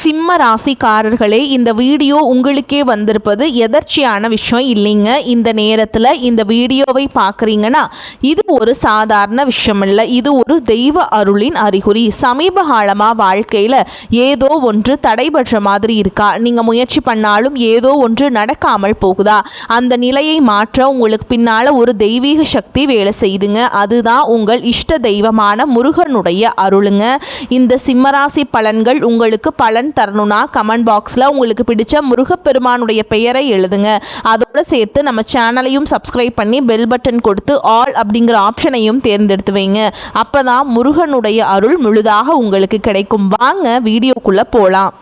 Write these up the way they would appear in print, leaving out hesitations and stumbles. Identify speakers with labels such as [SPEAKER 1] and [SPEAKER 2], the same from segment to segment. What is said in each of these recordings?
[SPEAKER 1] சிம்ம ராசிக்காரர்களே, இந்த வீடியோ உங்களுக்கே வந்திருப்பது எதர்ச்சியான விஷயம் இல்லைங்க. இந்த நேரத்தில் இந்த வீடியோவை பார்க்குறீங்கன்னா இது ஒரு சாதாரண விஷயம் இல்லை, இது ஒரு தெய்வ அருளின் அறிகுறி. சமீப காலமாக வாழ்க்கையில் ஏதோ ஒன்று தடைபற்ற மாதிரி இருக்கா? நீங்கள் முயற்சி பண்ணாலும் ஏதோ ஒன்று நடக்காமல் போகுதா? அந்த நிலையை மாற்ற உங்களுக்கு பின்னால் ஒரு தெய்வீக சக்தி வேலை செய்துங்க. அதுதான் உங்கள் இஷ்ட தெய்வமான முருகனுடைய அருளுங்க. இந்த சிம்மராசி பலன்கள் உங்களுக்கு பலன் தரணும்னா கமெண்ட் பாக்ஸில் உங்களுக்கு பிடிச்ச முருகப்பெருமானுடைய பெயரை எழுதுங்க. அதோடு சேர்த்து நம்ம சேனலையும் சப்ஸ்கிரைப் பண்ணி பெல் பட்டன் கொடுத்து ஆல் அப்படிங்கிற ஆப்ஷனையும் தேர்ந்தெடுத்து வைங்க. அப்போ தான் முருகனுடைய அருள் முழுதாக உங்களுக்கு கிடைக்கும். வாங்க வீடியோக்குள்ளே போகலாம்.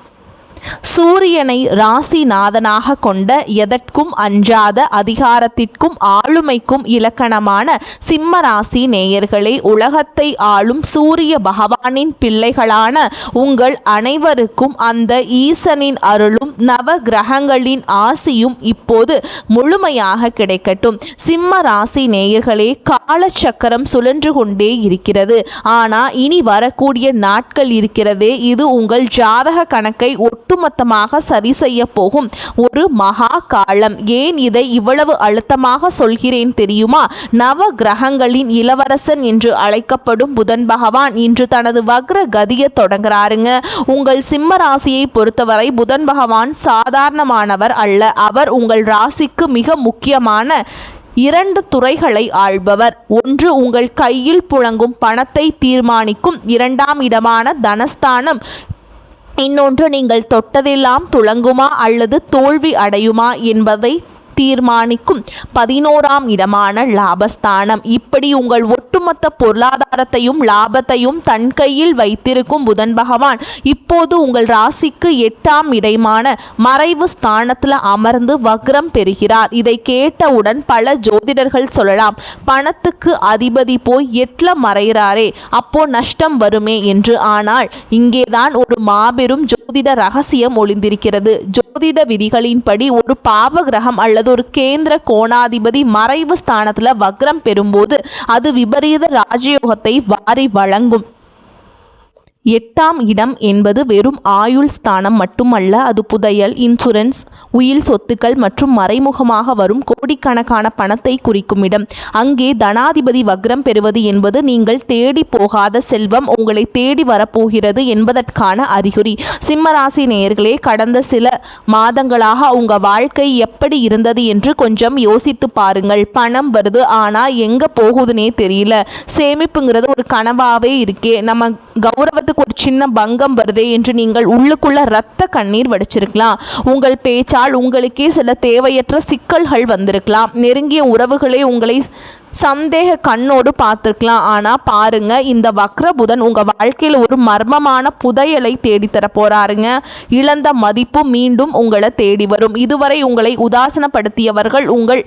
[SPEAKER 1] சூரியனை ராசிநாதனாக கொண்ட எதற்கும் அஞ்சாத அதிகாரத்திற்கும் ஆளுமைக்கும் இலக்கணமான சிம்ம ராசி நேயர்களே, உலகத்தை ஆளும் சூரிய பகவானின் பிள்ளைகளான உங்கள் அனைவருக்கும் அந்த ஈசனின் அருளும் நவ கிரகங்களின் ஆசியும் இப்போது முழுமையாக கிடைக்கட்டும். சிம்ம ராசி நேயர்களே, காலச்சக்கரம் சுழன்று கொண்டே இருக்கிறது. ஆனால் இனி வரக்கூடிய நாட்கள் இருக்கிறதே, இது உங்கள் ஜாதக கணக்கை ஒட்டுமொத்தமாக சரி செய்ய போகும் ஒரு மகா காலம். ஏன் இதை இவ்வளவு அழுத்தமாக சொல்கிறேன் தெரியுமா? நவ கிரகங்களின் இளவரசன் என்று அழைக்கப்படும் புதன் பகவான் இன்று தனது வக்ர கதியை தொடங்குறாருங்க. உங்கள் சிம்ம ராசியை பொறுத்தவரை புதன் பகவான் சாதாரணமானவர் அல்ல. அவர் உங்கள் ராசிக்கு மிக முக்கியமான இரண்டு துறைகளை ஆள்பவர். ஒன்று உங்கள் கையில் புழங்கும் பணத்தை தீர்மானிக்கும் இரண்டாம் இடமான தனஸ்தானம். இன்னொன்று நீங்கள் தொட்டதெல்லாம் துளங்குமா அல்லது தோல்வி அடையுமா என்பதை தீர்மானிக்கும் 11ஆம் இடமான லாபஸ்தானம். இப்படி உங்கள் ஒட்டுமொத்த பொருளாதாரத்தையும் லாபத்தையும் தன் கையில் வைத்திருக்கும் புதன் பகவான் இப்போது உங்கள் ராசிக்கு 8ஆம் இடமான மறைவு ஸ்தானத்தில் அமர்ந்து வக்ரம் பெறுகிறார். இதை கேட்டவுடன் பல ஜோதிடர்கள் சொல்லலாம், பணத்துக்கு அதிபதி போய் 8ல மறைகிறாரே, அப்போ நஷ்டம் வருமே என்று. ஆனால் இங்கேதான் ஒரு மாபெரும் ஜோதிட ரகசியம் ஒளிந்திருக்கிறது. ஜோதிட விதிகளின்படி ஒரு பாவ கிரகம் அல்லது ஒரு கேந்திர கோணாதிபதி மறைவு ஸ்தானத்தில் வக்ரம் பெறும்போது அது விபரீத ராஜயோகத்தை வாரி வழங்கும். 8ஆம் இடம் என்பது வெறும் ஆயுள் ஸ்தானம் மட்டுமல்ல, அது புதையல், இன்சூரன்ஸ், உயில் சொத்துக்கள் மற்றும் மறைமுகமாக வரும் கோடிக்கணக்கான பணத்தை குறிக்கும் இடம். அங்கே தனாதிபதி வக்ரம் பெறுவது என்பது நீங்கள் தேடி போகாத செல்வம் உங்களை தேடி வரப்போகிறது என்பதற்கான அறிகுறி. சிம்மராசி நேயர்களே, கடந்த சில மாதங்களாக உங்கள் வாழ்க்கை எப்படி இருந்தது என்று கொஞ்சம் யோசித்து பாருங்கள். பணம் வருது, ஆனால் எங்கே போகுதுன்னே தெரியல. சேமிப்புங்கிறது ஒரு கனவாகவே இருக்கே. நம்ம கௌரவத்துக்கு ஒரு சின்ன பங்கம் வருதே என்று நீங்கள் உள்ளுக்குள்ள ரத்த கண்ணீர் வடிச்சிருக்கலாம். உங்கள் பேச்சால் உங்களுக்கே சில தேவையற்ற சிக்கல்கள் வந்திருக்கலாம். நெருங்கிய உறவுகளே உங்களை சந்தேக கண்ணோடு பார்த்துருக்கலாம். ஆனால் பாருங்க, இந்த வக்ரபுதன் உங்கள் வாழ்க்கையில் ஒரு மர்மமான புதையலை தேடித்தர போறாருங்க. இழந்த மதிப்பு மீண்டும் உங்களை தேடி வரும். இதுவரை உங்களை உதாசனப்படுத்தியவர்கள் உங்கள்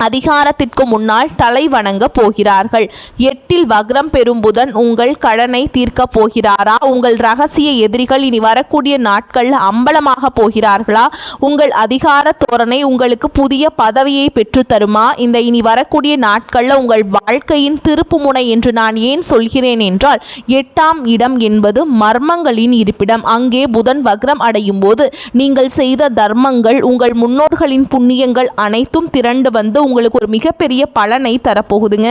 [SPEAKER 1] அதிகாரத்திற்கு முன்னால் தலை வணங்க போகிறார்கள். 8இல் வக்ரம் பெறும் புதன் உங்கள் கடனை தீர்க்க போகிறாரா? உங்கள் ரகசிய எதிரிகள் இனி வரக்கூடிய நாட்கள் அம்பலமாக போகிறார்களா? உங்கள் அதிகார தோரணை உங்களுக்கு புதிய பதவியை பெற்று தருமா? இந்த இனி வரக்கூடிய நாட்களில் உங்கள் வாழ்க்கையின் திருப்புமுனை என்று நான் ஏன் சொல்கிறேன் என்றால், 8ஆம் இடம் என்பது மர்மங்களின் இருப்பிடம். அங்கே புதன் வக்ரம் அடையும் போது நீங்கள் செய்த தர்மங்கள், உங்கள் முன்னோர்களின் புண்ணியங்கள் அனைத்தும் திரண்டு வந்து உங்களுக்கு ஒரு மிகப்பெரிய பலனை தரப்போகுதுங்க.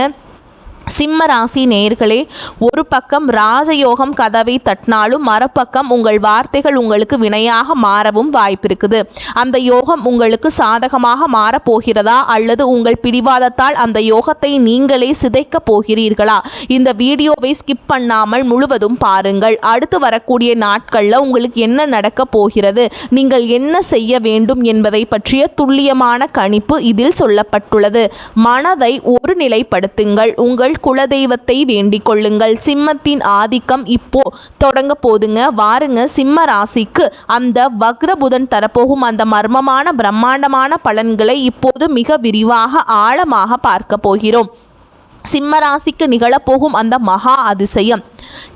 [SPEAKER 1] சிம்ம ராசி நேயர்களே, ஒரு பக்கம் ராஜயோகம் கதவை தட்டினாலும் மறுபக்கம் உங்கள் வார்த்தைகள் உங்களுக்கு வினையாக மாறவும் வாய்ப்பிருக்குது. அந்த யோகம் உங்களுக்கு சாதகமாக மாறப்போகிறதா அல்லது உங்கள் பிடிவாதத்தால் அந்த யோகத்தை நீங்களே சிதைக்க போகிறீர்களா? இந்த வீடியோவை ஸ்கிப் பண்ணாமல் முழுவதும் பாருங்கள். அடுத்து வரக்கூடிய நாட்களில் உங்களுக்கு என்ன நடக்க போகிறது, நீங்கள் என்ன செய்ய வேண்டும் என்பதை பற்றிய துல்லியமான கணிப்பு இதில் சொல்லப்பட்டுள்ளது. மனதை ஒருநிலைப்படுத்துங்கள். உங்கள் குலதெய்வத்தை வேண்டிக் கொள்ளுங்கள். சிம்மத்தின் ஆதிக்கம் இப்போ தொடங்க போதுங்க. வாருங்க, சிம்ம ராசிக்கு அந்த வக்ரபுதன் தரப்போகும் அந்த மர்மமான பிரம்மாண்டமான பலன்களை இப்போது மிக விரிவாக ஆழமாக பார்க்க போகிறோம். சிம்ம ராசிக்கு நிகழப்போகும் அந்த மகா அதிசயம்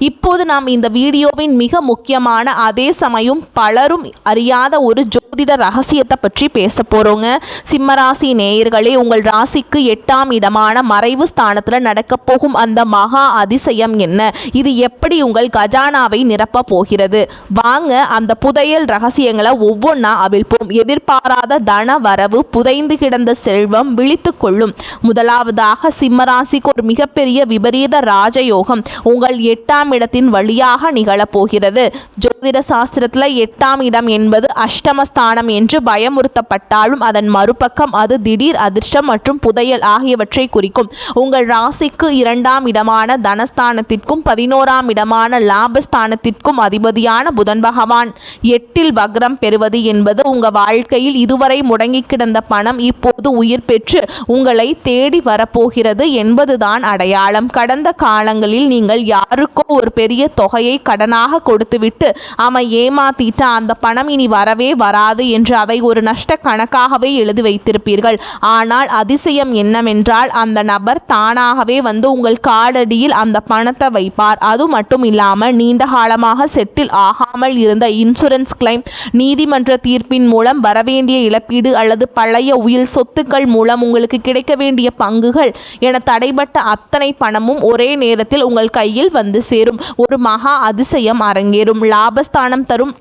[SPEAKER 1] இப்போது நாம் இந்த வீடியோவின் மிக முக்கியமான, அதே சமயம் பலரும் அறியாத ஒரு ஜோதிட ரகசியத்தை பற்றி பேச போகிறோங்க. சிம்மராசி நேயர்களே, உங்கள் ராசிக்கு 8ஆம் இடமான மறைவு ஸ்தானத்தில் நடக்க போகும் அந்த மகா அதிசயம் என்ன? இது எப்படி உங்கள் கஜானாவை நிரப்ப போகிறது? வாங்க அந்த புதையல் ரகசியங்களை ஒவ்வொன்றா அவிழ்ப்போம். எதிர்பாராத தன வரவு, புதைந்து கிடந்த செல்வம் விழித்து கொள்ளும். முதலாவதாக சிம்மராசிக்கு ஒரு மிகப்பெரிய விபரீத ராஜயோகம் உங்கள் 8ஆம் இடத்தின் வழியாக நிகழப்போகிறது. ஜோதிட சாஸ்திரத்தில் 8ஆம் இடம் என்பது அஷ்டமஸ்தானம் என்று பயமுறுத்தப்பட்டாலும் அதன் மறுபக்கம் அது திடீர் அதிர்ஷ்டம் மற்றும் புதையல் ஆகியவற்றை குறிக்கும். உங்கள் ராசிக்கு 2ஆம் இடமான தனஸ்தானத்திற்கும் 11ஆம் இடமான லாபஸ்தானத்திற்கும் அதிபதியான புதன் பகவான் 8இல் வக்ரம் பெறுவது என்பது உங்கள் வாழ்க்கையில் இதுவரை முடங்கி கிடந்த பணம் இப்போது உயிர் பெற்று உங்களை தேடி வரப்போகிறது என்பதுதான் அடையாளம். கடந்த காலங்களில் நீங்கள் யாருக்கோ ஒரு பெரிய தொகையை கடனாக கொடுத்துவிட்டு அவன் ஏமாத்திட்ட அந்த பணம் இனி வரவே வராது என்று அதை ஒரு நஷ்ட கணக்காகவே எழுதி வைத்திருப்பீர்கள். ஆனால் அதிசயம் என்னவென்றால் அந்த நபர் தானாகவே வந்து உங்கள் காலடியில் அந்த பணத்தை வைப்பார். அது மட்டும் இல்லாமல் நீண்ட காலமாக செட்டில் ஆகாமல் இருந்த இன்சூரன்ஸ் கிளைம், நீதிமன்ற தீர்ப்பின் மூலம் வரவேண்டிய இழப்பீடு அல்லது பழைய உயில் சொத்துக்கள் மூலம் உங்களுக்கு கிடைக்க வேண்டிய பங்குகள் என தடைபட்ட அத்தனை பணமும் ஒரே நேரத்தில் உங்கள் கையில் வந்து சேரும். ஒரு மகா அதிசயம் அரங்கேறும். லாபஸ்தானம் தரும்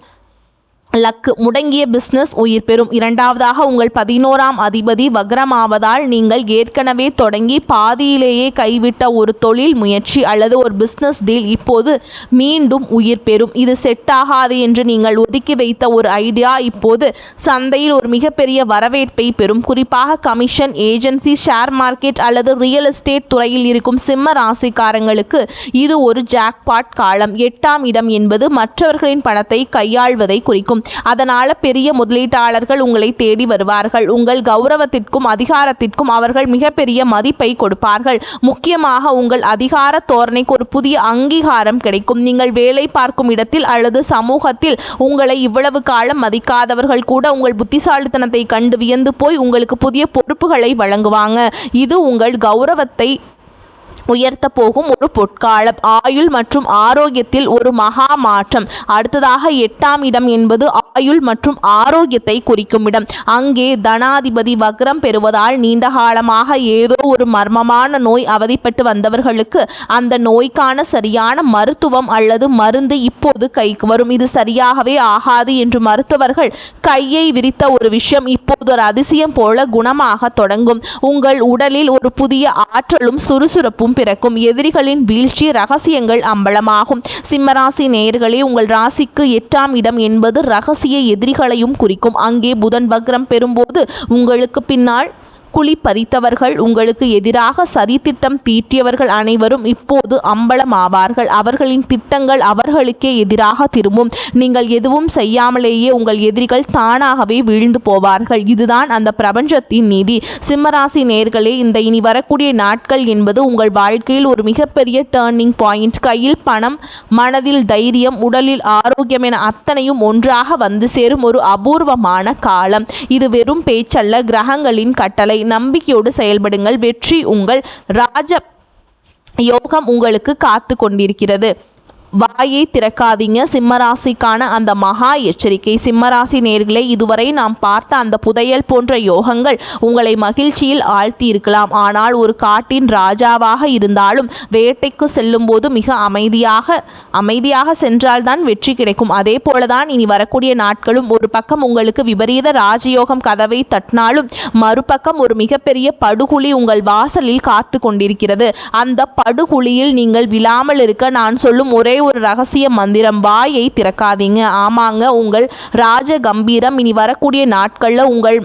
[SPEAKER 1] லக்கு, முடங்கிய பிஸ்னஸ் உயிர் பெறும். இரண்டாவதாக உங்கள் 11ஆம் அதிபதி வக்ரமாவதால் நீங்கள் ஏற்கனவே தொடங்கி பாதியிலேயே கைவிட்ட ஒரு தொழில் முயற்சி அல்லது ஒரு பிஸ்னஸ் டீல் இப்போது மீண்டும் உயிர் பெறும். இது செட் ஆகாது என்று நீங்கள் ஒதுக்கி வைத்த ஒரு ஐடியா இப்போது சந்தையில் ஒரு மிகப்பெரிய வரவேற்பை பெறும். குறிப்பாக கமிஷன், ஏஜென்சி, ஷேர் மார்க்கெட் அல்லது ரியல் எஸ்டேட் துறையில் இருக்கும் சிம்ம ராசிக்காரங்களுக்கு இது ஒரு ஜாக்பாட் காலம். 8ஆம் இடம் என்பது மற்றவர்களின் பணத்தை கையாள்வதை குறிக்கும். அதனால பெரிய முதலீட்டாளர்கள் உங்களை தேடி வருவார்கள். உங்கள் கௌரவத்திற்கும் அதிகாரத்திற்கும் அவர்கள் மிகப்பெரிய மதிப்பை கொடுப்பார்கள். முக்கியமாக உங்கள் அதிகார தோரணைக்கு ஒரு புதிய அங்கீகாரம் கிடைக்கும். நீங்கள் வேலை பார்க்கும் இடத்தில் அல்லது சமூகத்தில் உங்களை இவ்வளவு காலம் மதிக்காதவர்கள் கூட உங்கள் புத்திசாலித்தனத்தை கண்டு வியந்து போய் உங்களுக்கு புதிய பொறுப்புகளை வழங்குவாங்க. இது உங்கள் கௌரவத்தை உயர்த்த போகும் ஒரு பொற்காலம். ஆயுள் மற்றும் ஆரோக்கியத்தில் ஒரு மகா மாற்றம். அடுத்ததாக 8ஆம் இடம் என்பது ஆயுள் மற்றும் ஆரோக்கியத்தை குறிக்கும் இடம். அங்கே தனாதிபதி வக்ரம் பெறுவதால் நீண்ட காலமாக ஏதோ ஒரு மர்மமான நோய் அவதிப்பட்டு வந்தவர்களுக்கு அந்த நோய்க்கான சரியான மருத்துவம் அல்லது மருந்து இப்போது கைக்கு வரும். இது சரியாகவே ஆகாது என்று மருத்துவர்கள் கையை விரித்த ஒரு விஷயம் இப்போது ஒரு அதிசயம் போல குணமாக தொடங்கும். உங்கள் உடலில் ஒரு புதிய ஆற்றலும் சுறுசுறுப்பும் பிறக்கும். எதிரிகளின் வீழ்ச்சி ரகசியங்கள் அம்பலமாகும். சிம்மராசி நேயர்களே, உங்கள் ராசிக்கு 8ஆம் இடம் என்பது ரகசிய எதிரிகளையும் குறிக்கும். அங்கே புதன் வக்ரம் பெறும்போது உங்களுக்கு பின்னால் குழி பறித்தவர்கள், உங்களுக்கு எதிராக சதித்திட்டம் தீட்டியவர்கள் அனைவரும் இப்போது அம்பலமாவார்கள். அவர்களின் திட்டங்கள் அவர்களுக்கே எதிராக திரும்பும். நீங்கள் எதுவும் செய்யாமலேயே உங்கள் எதிரிகள் தானாகவே வீழ்ந்து போவார்கள். இதுதான் அந்த பிரபஞ்சத்தின் நீதி. சிம்மராசி நேயர்களே, இந்த இனி வரக்கூடிய நாட்கள் என்பது உங்கள் வாழ்க்கையில் ஒரு மிகப்பெரிய டேர்னிங் பாயிண்ட். கையில் பணம், மனதில் தைரியம், உடலில் ஆரோக்கியம் என அத்தனையும் ஒன்றாக வந்து சேரும் ஒரு அபூர்வமான காலம். இது வெறும் பேச்சல்ல, கிரகங்களின் கட்டளை. நம்பிக்கையோடு செயல்படுங்கள். வெற்றி உங்கள் ராஜ யோகம் உங்களுக்கு காத்து கொண்டிருக்கிறது. வாயை திறக்காதீங்க. சிம்மராசிக்கான அந்த மகா எச்சரிக்கை. சிம்மராசி நேயர்களே, இதுவரை நாம் பார்த்த அந்த புதையல் போன்ற யோகங்கள் உங்களை மகிழ்ச்சியில் ஆழ்த்தி இருக்கலாம். ஆனால் ஒரு காட்டின் ராஜாவாக இருந்தாலும் வேட்டைக்கு செல்லும் போது மிக அமைதியாக சென்றால்தான் வெற்றி கிடைக்கும். அதே போலதான் இனி வரக்கூடிய நாட்களும். ஒரு பக்கம் உங்களுக்கு விபரீத ராஜயோகம் கதவை தட்டினாலும் மறுபக்கம் ஒரு மிகப்பெரிய படுகுழி உங்கள் வாசலில் காத்து கொண்டிருக்கிறது. அந்த படுகுழியில் நீங்கள் விழாமல் இருக்க நான் சொல்லும் ஒரே ஒரு ரகசிய மந்திரம்: வாயை திறக்காதீங்க. ஆமாங்க, உங்கள் ராஜ கம்பீரம் இனி வரக்கூடிய நாட்கள்ல உங்கள்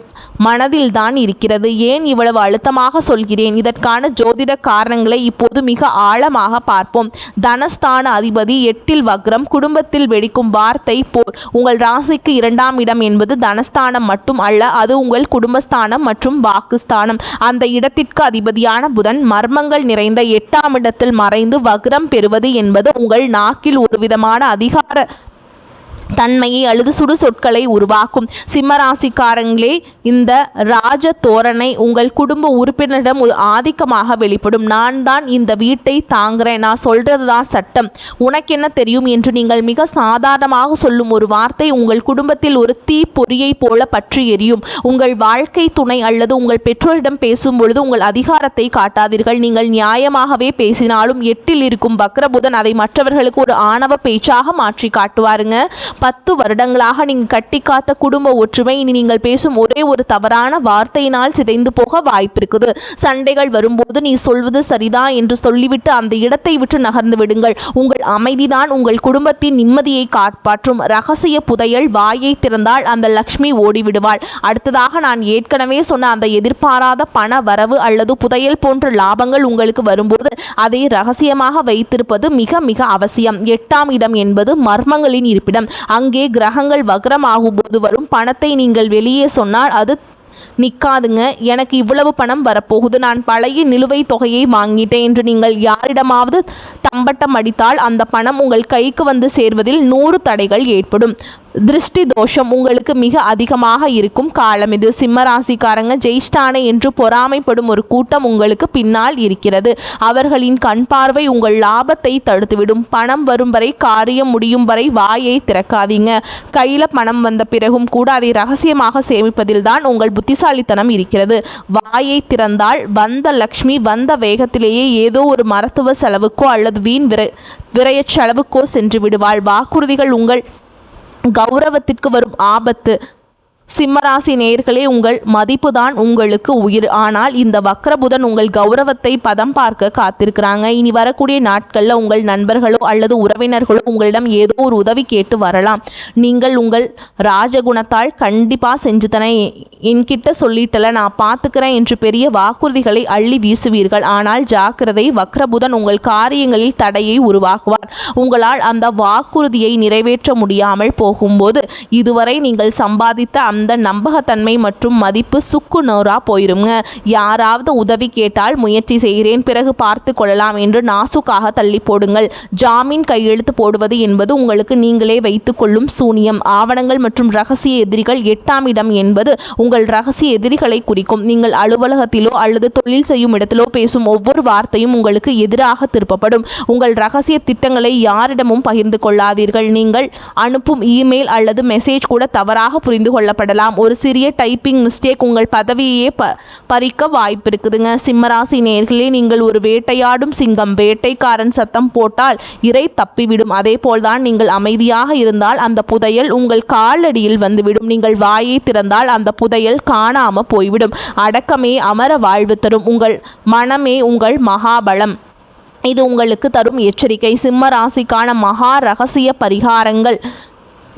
[SPEAKER 1] மனதில் தான் இருக்கிறது. ஏன் இவ்வளவு அழுத்தமாக சொல்கிறேன்? இதற்கான ஜோதிட காரணங்களை இப்போது மிக ஆழமாக பார்ப்போம். தனஸ்தான அதிபதி 8இல் வக்ரம், குடும்பத்தில் வெடிக்கும் வார்த்தை போர். உங்கள் ராசிக்கு 2ஆம் இடம் என்பது தனஸ்தானம் மட்டும் அல்ல, அது உங்கள் குடும்பஸ்தானம் மற்றும் வாக்குஸ்தானம். அந்த இடத்திற்கு அதிபதியான புதன் மர்மங்கள் நிறைந்த 8ஆம் இடத்தில் மறைந்து வக்ரம் பெறுவது என்பது உங்கள் நாக்கில் ஒரு விதமான அதிகார தன்மையை அல்லது சுடு சொற்களை உருவாக்கும். சிம்மராசிக்காரங்களே, இந்த ராஜ தோரணை உங்கள் குடும்ப உறுப்பினரிடம் ஆதிக்கமாக வெளிப்படும். நான் தான் இந்த வீட்டை தாங்குறேன், நான் சொல்றது தான் சட்டம், உனக்கு என்ன தெரியும் என்று நீங்கள் மிக சாதாரணமாக சொல்லும் ஒரு வார்த்தை உங்கள் குடும்பத்தில் ஒரு தீ பொறியை போல பற்றி எரியும். உங்கள் வாழ்க்கை துணை அல்லது உங்கள் பெற்றோரிடம் பேசும் பொழுது உங்கள் அதிகாரத்தை காட்டாதீர்கள். நீங்கள் நியாயமாகவே பேசினாலும் 8இல் இருக்கும் வக்ரபுதன் அதை மற்றவர்களுக்கு ஒரு ஆணவ பேச்சாக மாற்றி காட்டுவாருங்க. 10 வருடங்களாக நீங்கள் கட்டி காத்த குடும்ப ஒற்றுமை இனி நீங்கள் பேசும் ஒரே ஒரு தவறான வார்த்தையினால் சிதைந்து போக வாய்ப்பு இருக்குது. சண்டைகள் வரும்போது நீ சொல்வது சரிதான் என்று சொல்லிவிட்டு அந்த இடத்தை விட்டு நகர்ந்து விடுங்கள். உங்கள் அமைதிதான் உங்கள் குடும்பத்தின் நிம்மதியை காப்பாற்றும். ரகசிய புதையல் வாயை திறந்தால் அந்த லக்ஷ்மி ஓடிவிடுவாள். அடுத்ததாக நான் ஏற்கனவே சொன்ன அந்த எதிர்பாராத பண வரவு அல்லது புதையல் போன்ற லாபங்கள் உங்களுக்கு வரும்போது அதை ரகசியமாக வைத்திருப்பது மிக மிக அவசியம். 8ஆம் இடம் என்பது மர்மங்களின் இருப்பிடம். அங்கே கிரகங்கள் வக்ரமாகும் போது வரும் பணத்தை நீங்கள் வெளியே சொன்னால் அது நிற்காதுங்க. எனக்கு இவ்வளவு பணம் வரப்போகுது, நான் பழைய நிலுவைத் தொகையை வாங்கிட்டேன் என்று நீங்கள் யாரிடமாவது தம்பட்டம் அடித்தால் அந்த பணம் உங்கள் கைக்கு வந்து சேர்வதில் 100 தடைகள் ஏற்படும். திருஷ்டி தோஷம் உங்களுக்கு மிக அதிகமாக இருக்கும் காலம் இது. சிம்மராசிக்காரங்க, ஜெயிஷ்டானை என்று பொறாமைப்படும் ஒரு கூட்டம் உங்களுக்கு பின்னால் இருக்கிறது. அவர்களின் கண் பார்வை உங்கள் லாபத்தை தடுத்துவிடும். பணம் வரும் வரை, காரியம் முடியும் வரை வாயை திறக்காதீங்க. கையில் பணம் வந்த பிறகும் கூட அதை ரகசியமாக சேமிப்பதில் தான் உங்கள் புத்திசாலித்தனம் இருக்கிறது. வாயை திறந்தால் வந்த லக்ஷ்மி வந்த வேகத்திலேயே ஏதோ ஒரு மருத்துவ செலவுக்கோ அல்லது வீண் விரய செலவுக்கோ சென்று விடுவாள். வாக்குறுதிகள் உங்கள் கௌரவத்திற்கு வரும் ஆபத்து. சிம்மராசி நேயர்களே, உங்கள் மதிப்பு தான் உங்களுக்கு உயிர். ஆனால் இந்த வக்ரபுதன் உங்கள் கௌரவத்தை பதம் பார்க்க காத்திருக்கிறாங்க. இனி வரக்கூடிய நாட்களில் உங்கள் நண்பர்களோ அல்லது உறவினர்களோ உங்களிடம் ஏதோ ஒரு உதவி கேட்டு வரலாம். நீங்கள் உங்கள் ராஜகுணத்தால் கண்டிப்பாக செஞ்சு தானே என்கிட்ட சொல்லிட்டல, நான் பார்த்துக்கிறேன் என்று பெரிய வாக்குறுதிகளை அள்ளி வீசுவீர்கள். ஆனால் ஜாக்கிரதை, வக்ரபுதன் உங்கள் காரியங்களில் தடையை உருவாக்குவார். உங்களால் அந்த வாக்குறுதியை நிறைவேற்ற முடியாமல் போகும்போது இதுவரை நீங்கள் சம்பாதித்த அந்த நம்பகத்தன்மை மற்றும் மதிப்பு சுக்கு நூறா போயிருங்க. யாராவது உதவி கேட்டால் முயற்சி செய்கிறேன், பிறகு பார்த்து கொள்ளலாம் என்று நாசுக்காக தள்ளி போடுங்கள். ஜாமீன் கையெழுத்து போடுவது என்பது உங்களுக்கு நீங்களே வைத்துக் கொள்ளும் சூனியம். ஆவணங்கள் மற்றும் ரகசிய எதிரிகள். 8ஆம் இடம் என்பது உங்கள் ரகசிய எதிரிகளை குறிக்கும். நீங்கள் அலுவலகத்திலோ அல்லது தொழில் செய்யும் இடத்திலோ பேசும் ஒவ்வொரு வார்த்தையும் உங்களுக்கு எதிராக திருப்பப்படும். உங்கள் ரகசிய திட்டங்களை யாரிடமும் பகிர்ந்து கொள்ளாதீர்கள். நீங்கள் அனுப்பும் இமெயில் அல்லது மெசேஜ் கூட தவறாக புரிந்து கொள்ளப்படும். ஒரு சிறிய டைப்பிங் மிஸ்டேக் உங்கள் பதவியே பறிக்க வாய்ப்பு இருக்குதுங்க. சிம்மராசி நேயர்களே, நீங்கள் ஒரு வேட்டையாடும் சிங்கம். வேட்டைக்காரன் சத்தம் போட்டால் இரை தப்பிவிடும். அதே போல்தான் நீங்கள் அமைதியாக இருந்தால் அந்த புதையல் உங்கள் காலடியில் வந்துவிடும். நீங்கள் வாயை திறந்தால் அந்த புதையல் காணாம போய்விடும். அடக்கமே அமர வாழ்வு தரும். உங்கள் மனமே உங்கள் மகாபலம். இது உங்களுக்கு தரும் எச்சரிக்கை. சிம்ம ராசிக்கான மகா ரகசிய பரிகாரங்கள்.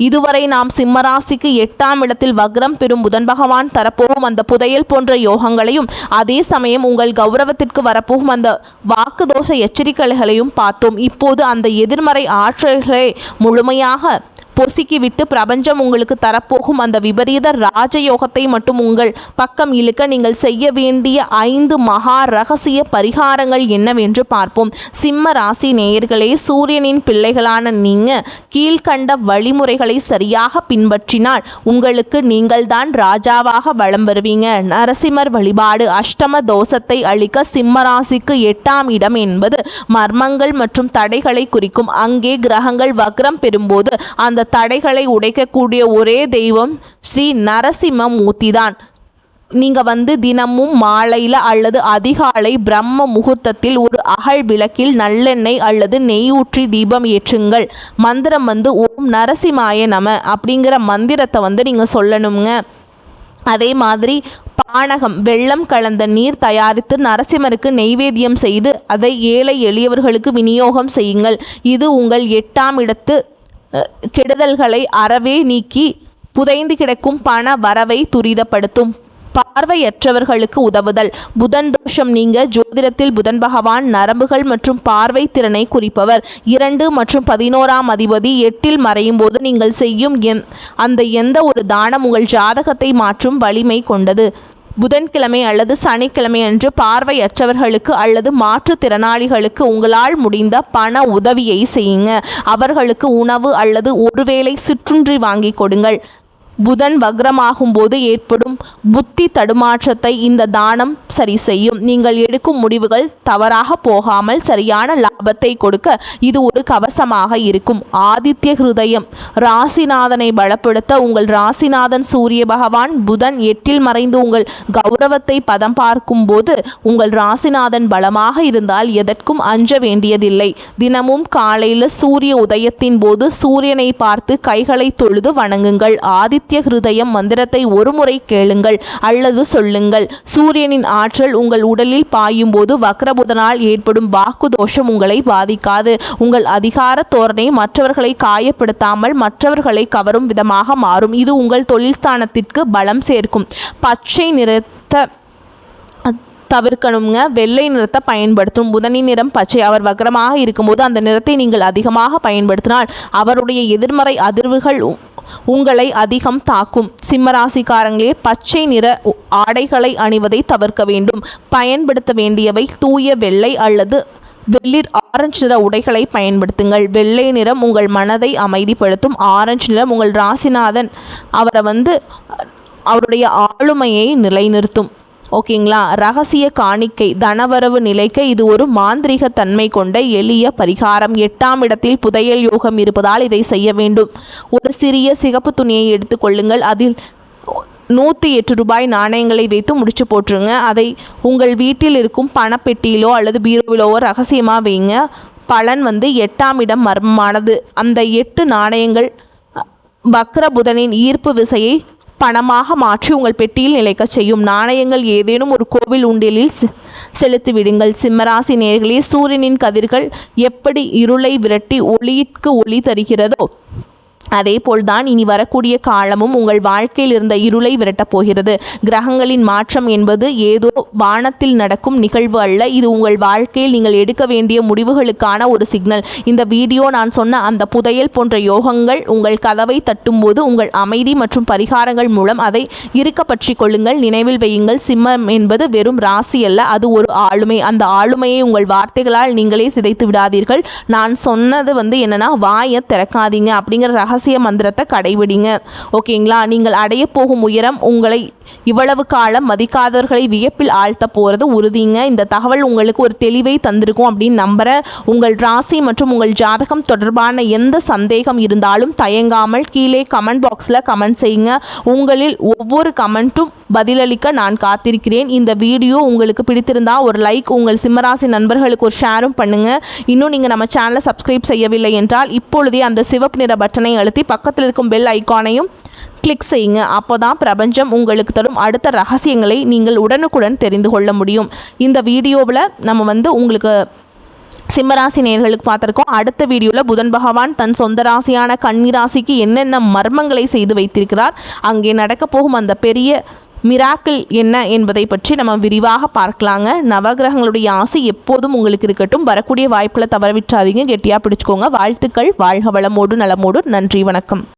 [SPEAKER 1] இதுவரை நாம் சிம்மராசிக்கு 8ஆம் இடத்தில் வக்ரம் பெறும் புதன் பகவான் தரப்போகும் அந்த புதையல் போன்ற யோகங்களையும், அதே சமயம் உங்கள் கௌரவத்திற்கு வரப்போகும் அந்த வாக்கு தோஷ எச்சரிக்கைகளையும் பார்த்தோம். இப்போது அந்த எதிர்மறை ஆற்றல்களை முழுமையாக பொசுக்கிவிட்டு பிரபஞ்சம் உங்களுக்கு தரப்போகும் அந்த விபரீத ராஜயோகத்தை மட்டும் உங்கள் பக்கம் இழுக்க நீங்கள் செய்ய வேண்டிய 5 மகா ரகசிய பரிகாரங்கள் என்னவென்று பார்ப்போம். சிம்ம ராசி நேயர்களே, சூரியனின் பிள்ளைகளான நீங்க கீழ்கண்ட வழிமுறைகளை சரியாக பின்பற்றினால் உங்களுக்கு நீங்கள்தான் ராஜாவாக வலம் வருவீங்க. நரசிம்மர் வழிபாடு. அஷ்டம தோஷத்தை அளிக்க சிம்ம ராசிக்கு 8ஆம் இடம் என்பது மர்மங்கள் மற்றும் தடைகளை குறிக்கும். அங்கே கிரகங்கள் வக்ரம் பெறும்போது அந்த தடைகளை உடைக்கக்கூடிய ஒரே தெய்வம் ஸ்ரீ நரசிம்ம மூர்த்தி தான். நீங்கள் தினமும் மாலையில் அல்லது அதிகாலை பிரம்ம முகூர்த்தத்தில் ஒரு அகல் விளக்கில் நல்லெண்ணெய் அல்லது நெய் ஊற்றி தீபம் ஏற்றுங்கள். மந்திரம் ஓம் நரசிம்மாய நம அப்படிங்கிற மந்திரத்தை நீங்கள் சொல்லணுங்க. அதே மாதிரி பானகம், வெள்ளம் கலந்த நீர் தயாரித்து நரசிம்மருக்கு நெய்வேத்தியம் செய்து அதை ஏழை எளியவர்களுக்கு விநியோகம் செய்யுங்கள். இது உங்கள் 8ஆம் இடத்து கெடுதல்களை அறவே நீக்கி புதைந்து கிடக்கும் பண வரவை துரிதப்படுத்தும். பார்வையற்றவர்களுக்கு உதவுதல். புதன் தோஷம் நீங்க. ஜோதிடத்தில் புதன் பகவான் நரம்புகள் மற்றும் பார்வை திறனை குறிப்பவர். 2 மற்றும் 11ஆம் அதிபதி 8இல் மறையும் போது நீங்கள் செய்யும் அந்த எந்த ஒரு தானம் உங்கள் ஜாதகத்தை மாற்றும் வலிமை கொண்டது. புதன்கிழமை அல்லது சனிக்கிழமை அன்று பார்வையற்றவர்களுக்கு அல்லது மாற்றுத்திறனாளிகளுக்கு உங்களால் முடிந்த பண உதவியை செய்யுங்க. அவர்களுக்கு உணவு அல்லது ஒருவேளை சிற்றுண்டி வாங்கி கொடுங்கள். புதன் வக்ரமாகும் போது ஏற்படும் புத்தி தடுமாற்றத்தை இந்த தானம் சரி செய்யும். நீங்கள் எடுக்கும் முடிவுகள் தவறாக போகாமல் சரியான லாபத்தை கொடுக்க இது ஒரு கவசமாக இருக்கும். ஆதித்ய ஹிருதயம். ராசிநாதனை பலப்படுத்த உங்கள் ராசிநாதன் சூரிய பகவான் புதன் 8 மறைந்து உங்கள் கௌரவத்தை பதம் பார்க்கும் போது உங்கள் ராசிநாதன் பலமாக இருந்தால் எதற்கும் அஞ்ச வேண்டியதில்லை. தினமும் காலையில் சூரிய உதயத்தின் போது சூரியனை பார்த்து கைகளை தொழுது வணங்குங்கள். ஆதித்ய ஹிருதயம் மந்திரத்தை ஒருமுறை கேளுங்கள் அல்லது சொல்லுங்கள். சூரியனின் ஆற்றல் உங்கள் உடலில் பாயும் போது வக்ரபுதனால் ஏற்படும் வாக்கு தோஷம் உங்களை பாதிக்காது. உங்கள் அதிகார தோரணை மற்றவர்களை காயப்படுத்தாமல் மற்றவர்களை கவரும் விதமாக மாறும். இது உங்கள் தொழில் ஸ்தானத்திற்கு பலம் சேர்க்கும். பச்சை நிறத்தை தவிர்க்கணுங்க. வெள்ளை நிறத்தை பயன்படுத்தும். புதனின் நிறம் பச்சை. அவர் வக்ரமாக இருக்கும்போது அந்த நிறத்தை நீங்கள் அதிகமாக பயன்படுத்தினால் அவருடைய எதிர்மறை அதிர்வுகள் உங்களை அதிகம் தாக்கும். சிம்மராசிக்காரங்களே, பச்சை நிற ஆடைகளை அணிவதை தவிர்க்க வேண்டும். பயன்படுத்த வேண்டியவை தூய வெள்ளை அல்லது வெளிர் ஆரஞ்சு நிற உடைகளை பயன்படுத்துங்கள். வெள்ளை நிறம் உங்கள் மனதை அமைதிப்படுத்தும். ஆரஞ்சு நிறம் உங்கள் ராசிநாதன் அவருடைய ஆளுமையை நிலைநிறுத்தும். ஓகேங்களா. ரகசிய காணிக்கை தனவரவு நிலைக்க இது ஒரு மாந்திரிக தன்மை கொண்ட எளிய பரிகாரம். 8ஆம் இடத்தில் புதையல் யோகம் இருப்பதால் இதை செய்ய வேண்டும். ஒரு சிறிய சிகப்பு துணியை எடுத்துக்கொள்ளுங்கள். அதில் 108 ரூபாய் நாணயங்களை வைத்து முடிச்சு போட்டுருங்க. அதை உங்கள் வீட்டில் இருக்கும் பணப்பெட்டியிலோ அல்லது பீரோவிலோ ரகசியமாக வைங்க. பலன் 8ஆம் இடம் மர்மமானது. அந்த 8 நாணயங்கள் வக்ர புதனின் ஈர்ப்பு விசையை பணமாக மாற்றி உங்கள் பெட்டியில் நிலைக்க செய்யும். நாணயங்கள் ஏதேனும் ஒரு கோவில் உண்டியலில் செலுத்திவிடுங்கள். சிம்மராசி நேயர்களே, சூரியனின் கதிர்கள் எப்படி இருளை விரட்டி ஒளிக்கு ஒளி தருகிறதோ அதே போல்தான் இனி வரக்கூடிய காலமும் உங்கள் வாழ்க்கையில் இருந்த இருளை விரட்டப் போகிறது. கிரகங்களின் மாற்றம் என்பது ஏதோ வானத்தில் நடக்கும் நிகழ்வு அல்ல. இது உங்கள் வாழ்க்கையில் நீங்கள் எடுக்க வேண்டிய முடிவுகளுக்கான ஒரு சிக்னல். இந்த வீடியோ நான் சொன்ன அந்த புதையல் போன்ற யோகங்கள் உங்கள் கதவை தட்டும்போது உங்கள் அமைதி மற்றும் பரிகாரங்கள் மூலம் அதை இருக்க பற்றி கொள்ளுங்கள். நினைவில் வையுங்கள், சிம்மம் என்பது வெறும் ராசி அல்ல, அது ஒரு ஆளுமை. அந்த ஆளுமையை உங்கள் வார்த்தைகளால் நீங்களே சிதைத்து விடாதீர்கள். நான் சொன்னது என்னன்னா, வாயை திறக்காதீங்க அப்படிங்கிற ரகசிய மந்திரத்தை கடைபிடிங்க. ஓகேங்களா. நீங்கள் அடைய போகும் உயரம் உங்களை இவ்வளவு காலம் மதிக்காதவர்களை வியப்பில் ஆழ்த்த போகிறது உறுதிங்க. இந்த தகவல் உங்களுக்கு ஒரு தெளிவை தந்திருக்கும் அப்படின்னு நம்புறேன். உங்கள் ராசி மற்றும் உங்கள் ஜாதகம் தொடர்பான எந்த சந்தேகம் இருந்தாலும் தயங்காமல் கீழே கமெண்ட் பாக்ஸில் கமெண்ட் செய்யுங்க. உங்களில் ஒவ்வொரு கமெண்ட்டும் பதிலளிக்க நான் காத்திருக்கிறேன். இந்த வீடியோ உங்களுக்கு பிடித்திருந்தா ஒரு லைக், உங்கள் சிம்மராசி நண்பர்களுக்கு ஒரு ஷேரும் பண்ணுங்க. இன்னும் நீங்கள் நம்ம சேனலை சப்ஸ்கிரைப் செய்யவில்லை என்றால் இப்பொழுதே அந்த சிவப்பு நிற பட்டனை அழுத்தி பக்கத்தில் இருக்கும் பெல் ஐக்கானையும் கிளிக் செய்யுங்க. அப்போ தான் பிரபஞ்சம் உங்களுக்கு தரும் அடுத்த ரகசியங்களை நீங்கள் உடனுக்குடன் தெரிந்து கொள்ள முடியும். இந்த வீடியோவில் நம்ம உங்களுக்கு சிம்மராசி நேயர்களுக்கு பார்த்துருக்கோம். அடுத்த வீடியோவில் புதன் பகவான் தன் சொந்த ராசியான கன்னி ராசிக்கு என்னென்ன மர்மங்களை செய்து வைத்திருக்கிறார், அங்கே நடக்க போகும் அந்த பெரிய மிராக்கிள் என்ன என்பதை பற்றி நம்ம விரிவாக பார்க்கலாங்க. நவகிரகங்களுடைய ஆசை எப்போதும் உங்களுக்கு இருக்கட்டும். வரக்கூடிய வாய்ப்புகளை தவறவிட்டாதீங்க. கெட்டியாக பிடிச்சுக்கோங்க. வாழ்த்துக்கள். வாழ்க வளமோடு நலமோடு. நன்றி, வணக்கம்.